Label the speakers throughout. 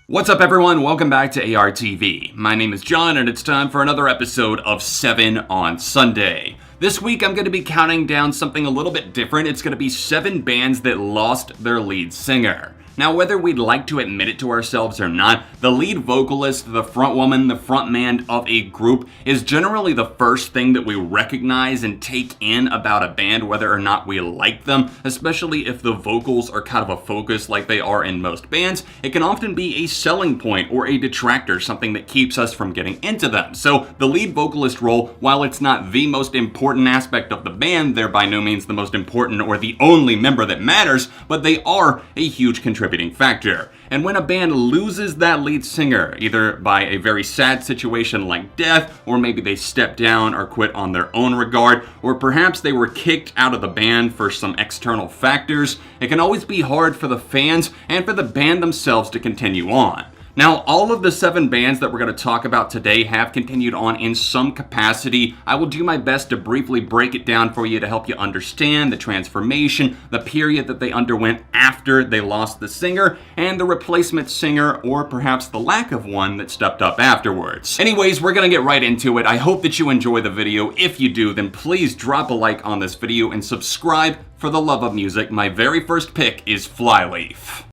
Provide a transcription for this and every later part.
Speaker 1: What's up everyone, welcome back to ARTV. My name is John and it's time for another episode of 7 on Sunday. This week I'm going to be counting down something a little bit different. It's going to be 7 bands that lost their lead singer. Now, whether we'd like to admit it to ourselves or not, the lead vocalist, the front woman, the front man of a group is generally the first thing that we recognize and take in about a band, whether or not we like them, especially if the vocals are kind of a focus like they are in most bands. It can often be a selling point or a detractor, something that keeps us from getting into them. So the lead vocalist role, while it's not the most important aspect of the band, they're by no means the most important or the only member that matters, but they are a huge contributing factor. And when a band loses that lead singer, either by a very sad situation like death, or maybe they step down or quit on their own regard, or perhaps they were kicked out of the band for some external factors, it can always be hard for the fans and for the band themselves to continue on. Now, all of the 7 bands that we're going to talk about today have continued on in some capacity. I will do my best to briefly break it down for you to help you understand the transformation, the period that they underwent after they lost the singer, and the replacement singer, or perhaps the lack of one that stepped up afterwards. Anyways, we're going to get right into it. I hope that you enjoy the video. If you do, then please drop a like on this video and subscribe for the love of music. My very first pick is FLYLEAF.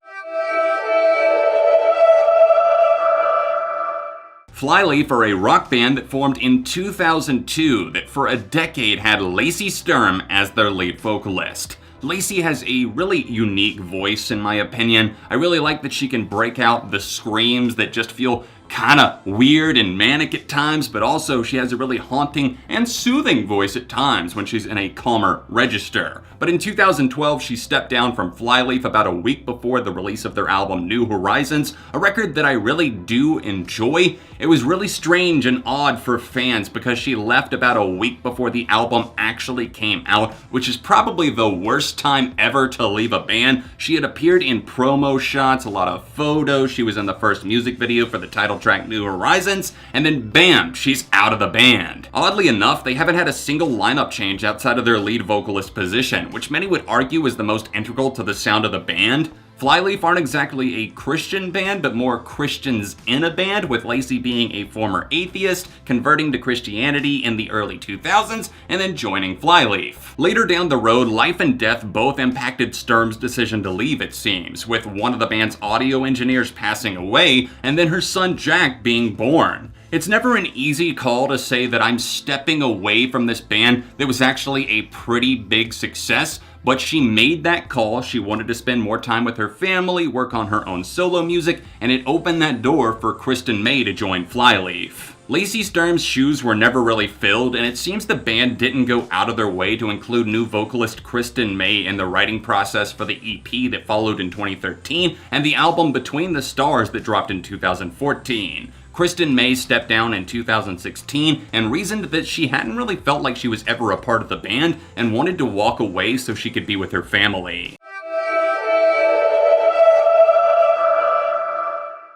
Speaker 1: FLYLEAF are a rock band that formed in 2002 that for a decade had Lacey Sturm as their lead vocalist. Lacey has a really unique voice in my opinion. I really like that she can break out the screams that just feel kinda weird and manic at times, but also she has a really haunting and soothing voice at times when she's in a calmer register. But in 2012, she stepped down from FLYLEAF about a week before the release of their album New Horizons, a record that I really do enjoy. It was really strange and odd for fans because she left about a week before the album actually came out, which is probably the worst time ever to leave a band. She had appeared in promo shots, a lot of photos, she was in the first music video for the title track New Horizons, and then bam, she's out of the band. Oddly enough, they haven't had a single lineup change outside of their lead vocalist position, which many would argue is the most integral to the sound of the band. FLYLEAF aren't exactly a Christian band, but more Christians in a band, with Lacey being a former atheist, converting to Christianity in the early 2000s, and then joining FLYLEAF. Later down the road, life and death both impacted Sturm's decision to leave, it seems, with one of the band's audio engineers passing away, and then her son Jack being born. It's never an easy call to say that I'm stepping away from this band that was actually a pretty big success, but she made that call. She wanted to spend more time with her family, work on her own solo music, and it opened that door for Kristen May to join FLYLEAF. Lacey Sturm's shoes were never really filled, and it seems the band didn't go out of their way to include new vocalist Kristen May in the writing process for the EP that followed in 2013 and the album Between the Stars that dropped in 2014. Kristen May stepped down in 2016 and reasoned that she hadn't really felt like she was ever a part of the band and wanted to walk away so she could be with her family.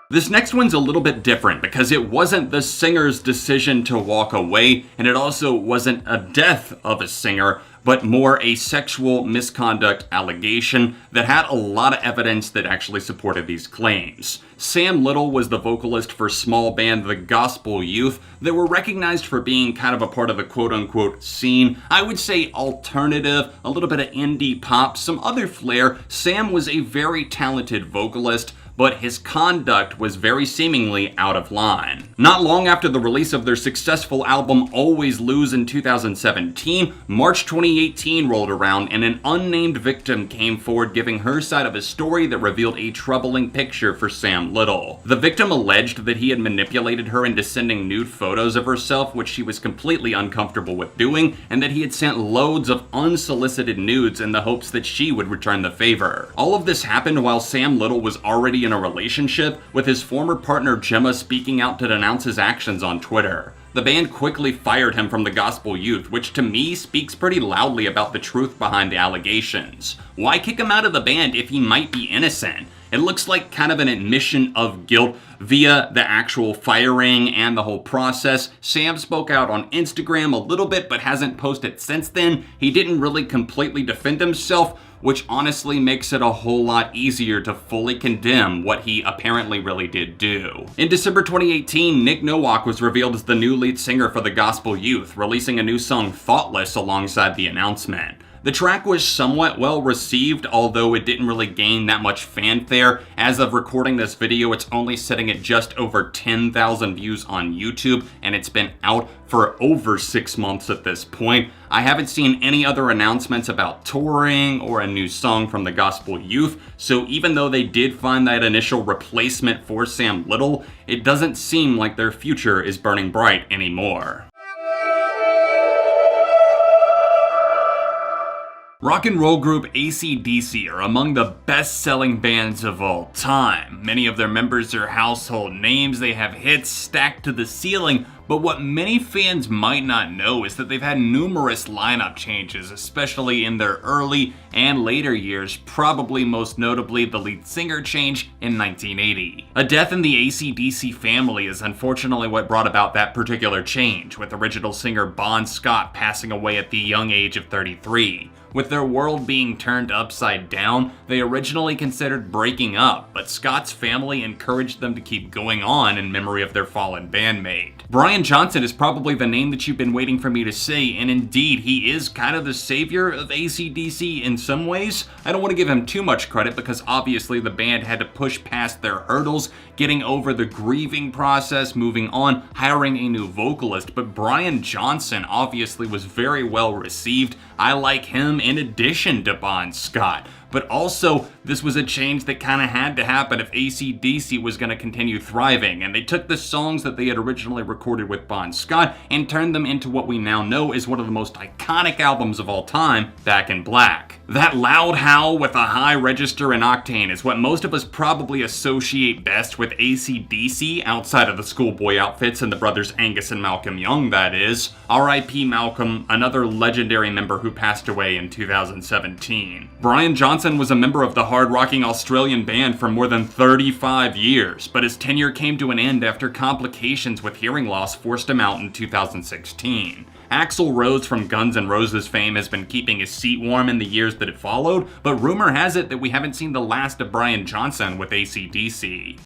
Speaker 1: This next one's a little bit different because it wasn't the singer's decision to walk away, and it also wasn't a death of a singer, but more a sexual misconduct allegation that had a lot of evidence that actually supported these claims. Sam Little was the vocalist for small band The Gospel Youth that were recognized for being kind of a part of the quote-unquote scene. I would say alternative, a little bit of indie pop, some other flair. Sam was a very talented vocalist, but his conduct was very seemingly out of line. Not long after the release of their successful album Always Lose in 2017, March 2018 rolled around and an unnamed victim came forward giving her side of a story that revealed a troubling picture for Sam Little. The victim alleged that he had manipulated her into sending nude photos of herself, which she was completely uncomfortable with doing, and that he had sent loads of unsolicited nudes in the hopes that she would return the favor. All of this happened while Sam Little was already in a relationship, with his former partner Gemma speaking out to denounce his actions on Twitter. The band quickly fired him from the Gospel Youth, which to me speaks pretty loudly about the truth behind the allegations. Why kick him out of the band if he might be innocent? It looks like kind of an admission of guilt, Via the actual firing and the whole process, Sam spoke out on Instagram a little bit but hasn't posted since then. He didn't really completely defend himself, which honestly makes it a whole lot easier to fully condemn what he apparently really did do. In December 2018, Nick Nowak was revealed as the new lead singer for the Gospel Youth, releasing a new song, Thoughtless, alongside the announcement. The track was somewhat well received, although it didn't really gain that much fanfare. As of recording this video, it's only sitting at just over 10,000 views on YouTube, and it's been out for over 6 months at this point. I haven't seen any other announcements about touring or a new song from the Gospel Youth, so even though they did find that initial replacement for Sam Little, it doesn't seem like their future is burning bright anymore. Rock and roll group AC/DC are among the best-selling bands of all time. Many of their members are household names, they have hits stacked to the ceiling, but what many fans might not know is that they've had numerous lineup changes, especially in their early and later years, probably most notably the lead singer change in 1980. A death in the AC/DC family is unfortunately what brought about that particular change, with original singer Bon Scott passing away at the young age of 33. With their world being turned upside down, they originally considered breaking up, but Scott's family encouraged them to keep going on in memory of their fallen bandmate. Brian Johnson is probably the name that you've been waiting for me to say, and indeed, he is kind of the savior of AC/DC in some ways. I don't want to give him too much credit because obviously the band had to push past their hurdles, getting over the grieving process, moving on, hiring a new vocalist, but Brian Johnson obviously was very well received. I like him in addition to Bon Scott. But also, this was a change that kind of had to happen if AC/DC was going to continue thriving, and they took the songs that they had originally recorded with Bon Scott and turned them into what we now know is one of the most iconic albums of all time, Back in Black. That loud howl with a high register and octane is what most of us probably associate best with AC/DC, outside of the schoolboy outfits and the brothers Angus and Malcolm Young, that is. R.I.P. Malcolm, another legendary member who passed away in 2017. Brian Johnson was a member of the hard-rocking Australian band for more than 35 years, but his tenure came to an end after complications with hearing loss forced him out in 2016. Axl Rose from Guns N' Roses fame has been keeping his seat warm in the years that have followed, but rumor has it that we haven't seen the last of Brian Johnson with AC/DC.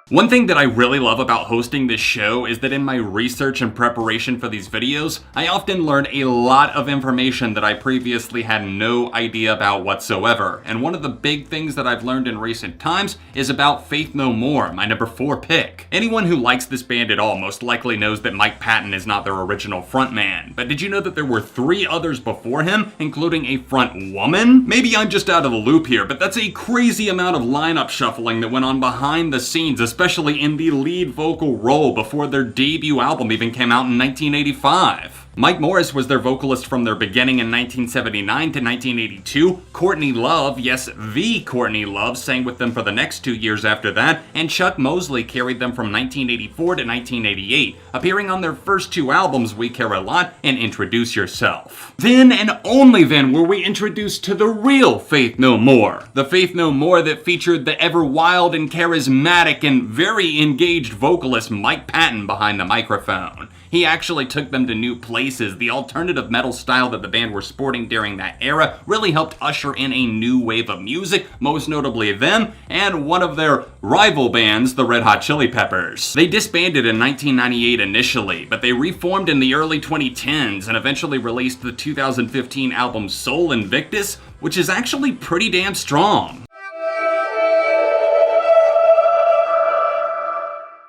Speaker 1: One thing that I really love about hosting this show is that in my research and preparation for these videos, I often learn a lot of information that I previously had no idea about whatsoever. And one of the big things that I've learned in recent times is about Faith No More, my number 4 pick. Anyone who likes this band at all most likely knows that Mike Patton is not their original frontman. But did you know that there were 3 others before him, including a front woman? Maybe I'm just out of the loop here, but that's a crazy amount of lineup shuffling that went on behind the scenes, especially in the lead vocal role before their debut album even came out in 1985. Mike Morris was their vocalist from their beginning in 1979 to 1982. Courtney Love, yes, the Courtney Love, sang with them for the next 2 years after that, and Chuck Mosley carried them from 1984 to 1988, appearing on their first 2 albums, We Care a Lot and Introduce Yourself. Then and only then were we introduced to the real Faith No More. The Faith No More that featured the ever wild and charismatic and very engaged vocalist Mike Patton behind the microphone. He actually took them to new places. The alternative metal style that the band were sporting during that era really helped usher in a new wave of music, most notably them and one of their rival bands, the Red Hot Chili Peppers. They disbanded in 1998 initially, but they reformed in the early 2010s and eventually released the 2015 album Soul Invictus, which is actually pretty damn strong.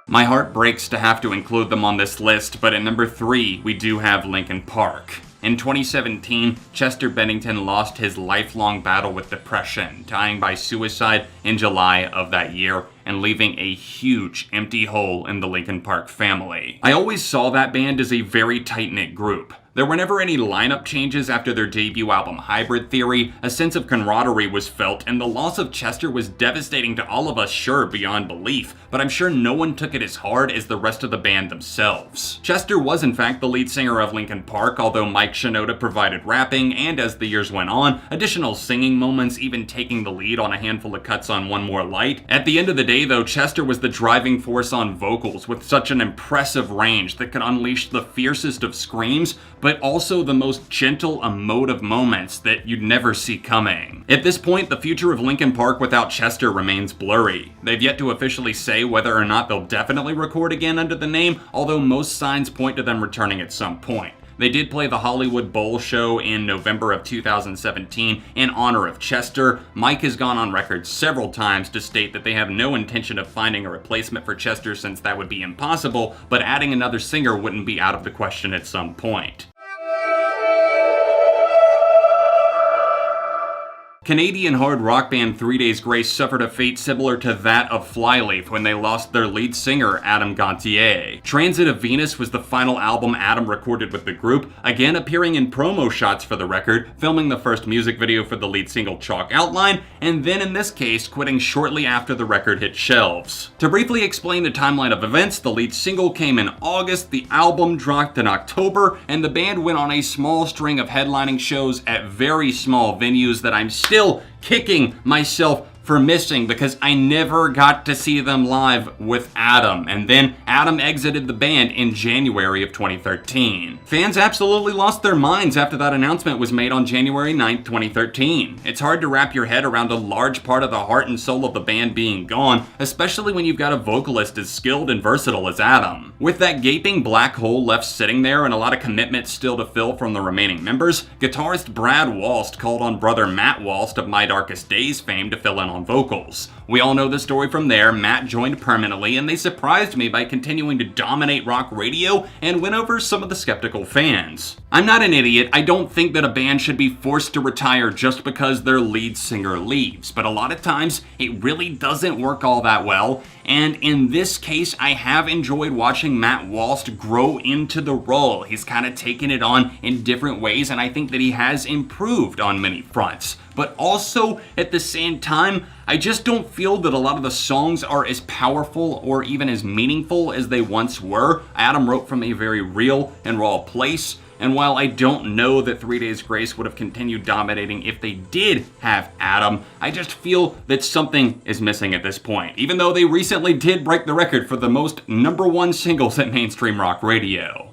Speaker 1: My heart breaks to have to include them on this list, but at number 3, we do have Linkin Park. In 2017, Chester Bennington lost his lifelong battle with depression, dying by suicide in July of that year. and leaving a huge empty hole in the Linkin Park family. I always saw that band as a very tight-knit group. There were never any lineup changes after their debut album Hybrid Theory, a sense of camaraderie was felt, and the loss of Chester was devastating to all of us, sure, beyond belief, but I'm sure no one took it as hard as the rest of the band themselves. Chester was in fact the lead singer of Linkin Park, although Mike Shinoda provided rapping, and as the years went on, additional singing moments, even taking the lead on a handful of cuts on One More Light. At the end of the day though, Chester was the driving force on vocals, with such an impressive range that could unleash the fiercest of screams, but also the most gentle, emotive moments that you'd never see coming. At this point, the future of Linkin Park without Chester remains blurry. They've yet to officially say whether or not they'll definitely record again under the name, although most signs point to them returning at some point. They did play the Hollywood Bowl show in November of 2017 in honor of Chester. Mike has gone on record several times to state that they have no intention of finding a replacement for Chester since that would be impossible, but adding another singer wouldn't be out of the question at some point. Canadian hard rock band 3 Days Grace suffered a fate similar to that of FLYLEAF when they lost their lead singer, Adam Gontier. Transit of Venus was the final album Adam recorded with the group, again appearing in promo shots for the record, filming the first music video for the lead single Chalk Outline, and then in this case, quitting shortly after the record hit shelves. To briefly explain the timeline of events, the lead single came in August, the album dropped in October, and the band went on a small string of headlining shows at very small venues that I'm still kicking myself for missing because I never got to see them live with Adam, and then Adam exited the band in January of 2013. Fans absolutely lost their minds after that announcement was made on January 9th, 2013. It's hard to wrap your head around a large part of the heart and soul of the band being gone, especially when you've got a vocalist as skilled and versatile as Adam. With that gaping black hole left sitting there and a lot of commitment still to fill from the remaining members, guitarist Brad Walst called on brother Matt Walst of My Darkest Days fame to fill in on vocals. We all know the story from there. Matt joined permanently, and they surprised me by continuing to dominate rock radio and win over some of the skeptical fans. I'm not an idiot. I don't think that a band should be forced to retire just because their lead singer leaves, but a lot of times it really doesn't work all that well, and in this case I have enjoyed watching Matt Walst grow into the role. He's kind of taken it on in different ways, and I think that he has improved on many fronts. But also, at the same time, I just don't feel that a lot of the songs are as powerful or even as meaningful as they once were. Adam wrote from a very real and raw place, and while I don't know that 3 Days Grace would have continued dominating if they did have Adam, I just feel that something is missing at this point, even though they recently did break the record for the most #1 singles at mainstream rock radio.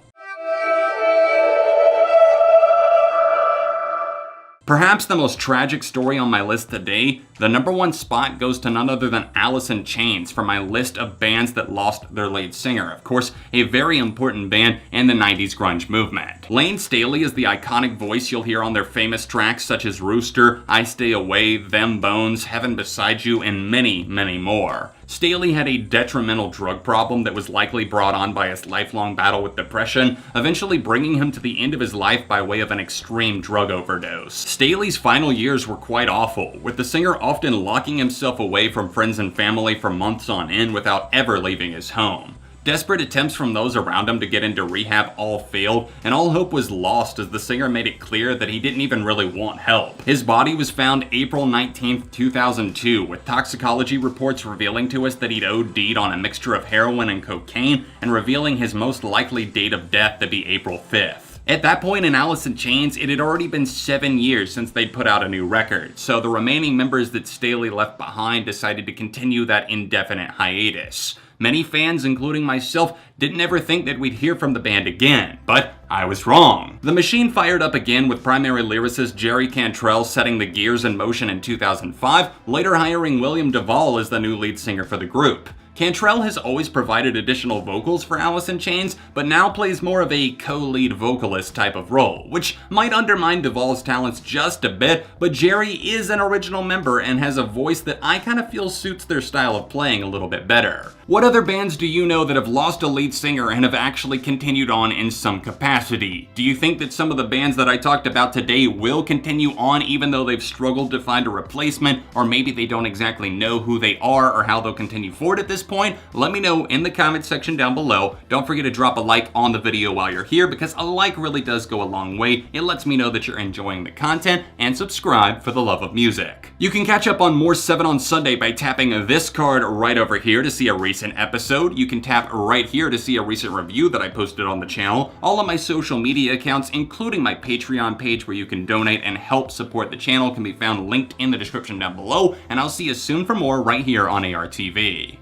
Speaker 1: Perhaps the most tragic story on my list today, the #1 spot goes to none other than Alice in Chains for my list of bands that lost their lead singer. Of course, a very important band in the 90s grunge movement. Lane Staley is the iconic voice you'll hear on their famous tracks such as Rooster, I Stay Away, Them Bones, Heaven Beside You, and many, many more. Staley had a detrimental drug problem that was likely brought on by his lifelong battle with depression, eventually bringing him to the end of his life by way of an extreme drug overdose. Staley's final years were quite awful, with the singer often locking himself away from friends and family for months on end without ever leaving his home. Desperate attempts from those around him to get into rehab all failed, and all hope was lost as the singer made it clear that he didn't even really want help. His body was found April 19th, 2002, with toxicology reports revealing to us that he'd OD'd on a mixture of heroin and cocaine, and revealing his most likely date of death to be April 5th. At that point in Alice in Chains, it had already been 7 years since they'd put out a new record, so the remaining members that Staley left behind decided to continue that indefinite hiatus. Many fans, including myself, didn't ever think that we'd hear from the band again, but I was wrong. The machine fired up again with primary lyricist Jerry Cantrell setting the gears in motion in 2005, later hiring William Duvall as the new lead singer for the group. Cantrell has always provided additional vocals for Alice in Chains, but now plays more of a co-lead vocalist type of role, which might undermine Duvall's talents just a bit, but Jerry is an original member and has a voice that I kind of feel suits their style of playing a little bit better. What other bands do you know that have lost a lead singer and have actually continued on in some capacity? Do you think that some of the bands that I talked about today will continue on even though they've struggled to find a replacement, or maybe they don't exactly know who they are or how they'll continue forward at this point? Let me know in the comment section down below. Don't forget to drop a like on the video while you're here, because a like really does go a long way. It lets me know that you're enjoying the content, and subscribe for the love of music. You can catch up on more 7 on Sunday by tapping this card right over here to see a recent episode. You can tap right here to see a recent review that I posted on the channel. All of my social media accounts, including my Patreon page where you can donate and help support the channel, can be found linked in the description down below, and I'll see you soon for more right here on ARTV.